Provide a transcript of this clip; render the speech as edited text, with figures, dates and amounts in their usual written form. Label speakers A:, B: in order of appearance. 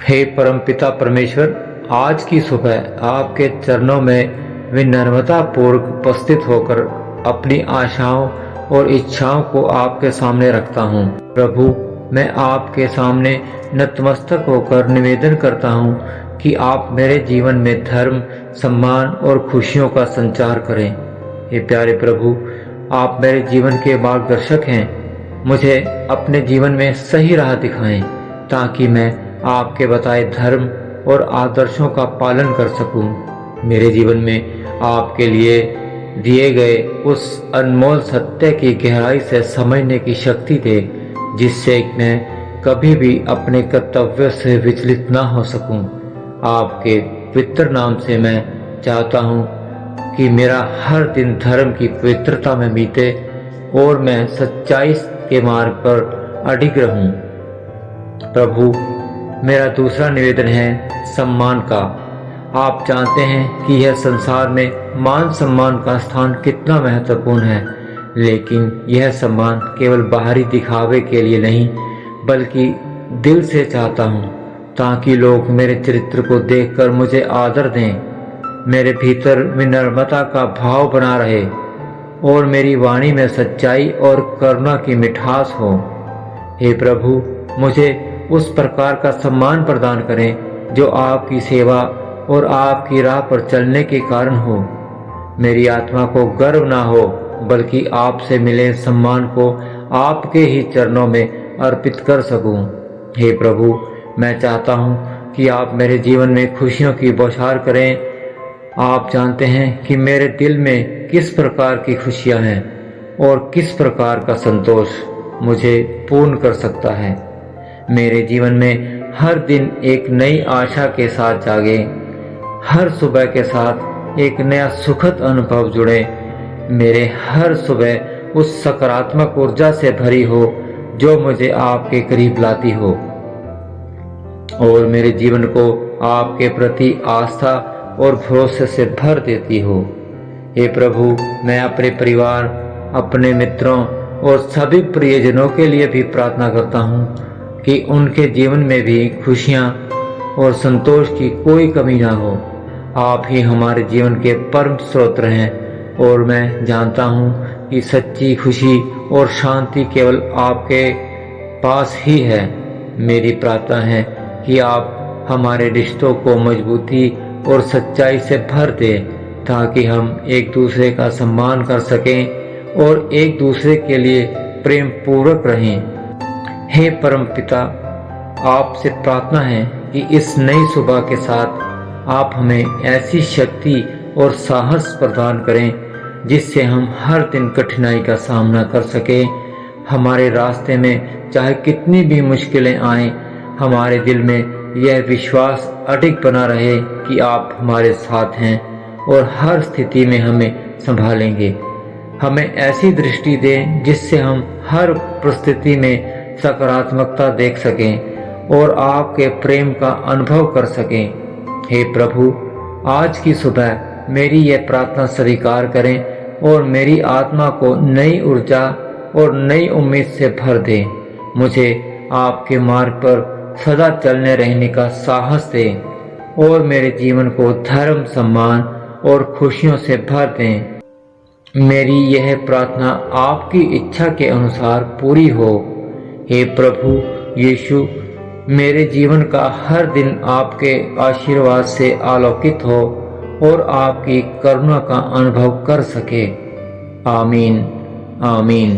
A: हे परमपिता परमेश्वर, आज की सुबह आपके चरणों में विनम्रता पूर्वक उपस्थित होकर अपनी आशाओं और इच्छाओं को आपके सामने रखता हूँ। प्रभु, मैं आपके सामने नतमस्तक होकर निवेदन करता हूँ कि आप मेरे जीवन में धर्म, सम्मान और खुशियों का संचार करें। हे प्यारे प्रभु, आप मेरे जीवन के मार्गदर्शक हैं। मुझे अपने जीवन में सही राह दिखाएं ताकि मैं आपके बताए धर्म और आदर्शों का पालन कर सकूं। मेरे जीवन में आपके लिए दिए गए उस अनमोल सत्य की गहराई से समझने की शक्ति दे, जिससे मैं कभी भी अपने कर्तव्य से विचलित ना हो सकूं। आपके पवित्र नाम से मैं चाहता हूं कि मेरा हर दिन धर्म की पवित्रता में बीते और मैं सच्चाई के मार्ग पर अडिग रहूं। प्रभु, मेरा दूसरा निवेदन है सम्मान का। आप जानते हैं कि यह संसार में मान सम्मान का स्थान कितना महत्वपूर्ण है, लेकिन यह सम्मान केवल बाहरी दिखावे के लिए नहीं बल्कि दिल से चाहता हूँ, ताकि लोग मेरे चरित्र को देखकर मुझे आदर दें, मेरे भीतर विनम्रता का भाव बना रहे और मेरी वाणी में सच्चाई और करुणा की मिठास हो। हे प्रभु, मुझे उस प्रकार का सम्मान प्रदान करें जो आपकी सेवा और आपकी राह पर चलने के कारण हो। मेरी आत्मा को गर्व ना हो, बल्कि आपसे मिले सम्मान को आपके ही चरणों में अर्पित कर सकूं। हे प्रभु, मैं चाहता हूं कि आप मेरे जीवन में खुशियों की बौछार करें। आप जानते हैं कि मेरे दिल में किस प्रकार की खुशियां हैं और किस प्रकार का संतोष मुझे पूर्ण कर सकता है। मेरे जीवन में हर दिन एक नई आशा के साथ जागे, हर सुबह के साथ एक नया सुखद अनुभव जुड़े। मेरे हर सुबह उस सकारात्मक ऊर्जा से भरी हो जो मुझे आपके करीब लाती हो और मेरे जीवन को आपके प्रति आस्था और भरोसे से भर देती हो। हे प्रभु, मैं अपने परिवार, अपने मित्रों और सभी प्रियजनों के लिए भी प्रार्थना करता हूँ कि उनके जीवन में भी खुशियाँ और संतोष की कोई कमी ना हो। आप ही हमारे जीवन के परम स्रोत हैं और मैं जानता हूँ कि सच्ची खुशी और शांति केवल आपके पास ही है। मेरी प्रार्थना है कि आप हमारे रिश्तों को मजबूती और सच्चाई से भर दें, ताकि हम एक दूसरे का सम्मान कर सकें और एक दूसरे के लिए प्रेम पूर्वक रहें। हे परम पिता, आपसे प्रार्थना है कि इस नई सुबह के साथ आप हमें ऐसी शक्ति और साहस प्रदान करें जिससे हम हर दिन कठिनाई का सामना कर सकें। हमारे रास्ते में चाहे कितनी भी मुश्किलें आएं, हमारे दिल में यह विश्वास अडिग बना रहे कि आप हमारे साथ हैं और हर स्थिति में हमें संभालेंगे। हमें ऐसी दृष्टि दें जिससे हम हर परिस्थिति में सकारात्मकता देख सकें और आपके प्रेम का अनुभव कर सकें। हे प्रभु, आज की सुबह मेरी यह प्रार्थना स्वीकार करें और मेरी आत्मा को नई ऊर्जा और नई उम्मीद से भर दें। मुझे आपके मार्ग पर सदा चलने रहने का साहस दें और मेरे जीवन को धर्म, सम्मान और खुशियों से भर दें। मेरी यह प्रार्थना आपकी इच्छा के अनुसार पूरी हो। हे प्रभु यीशु, मेरे जीवन का हर दिन आपके आशीर्वाद से आलोकित हो और आपकी करुणा का अनुभव कर सके। आमीन, आमीन।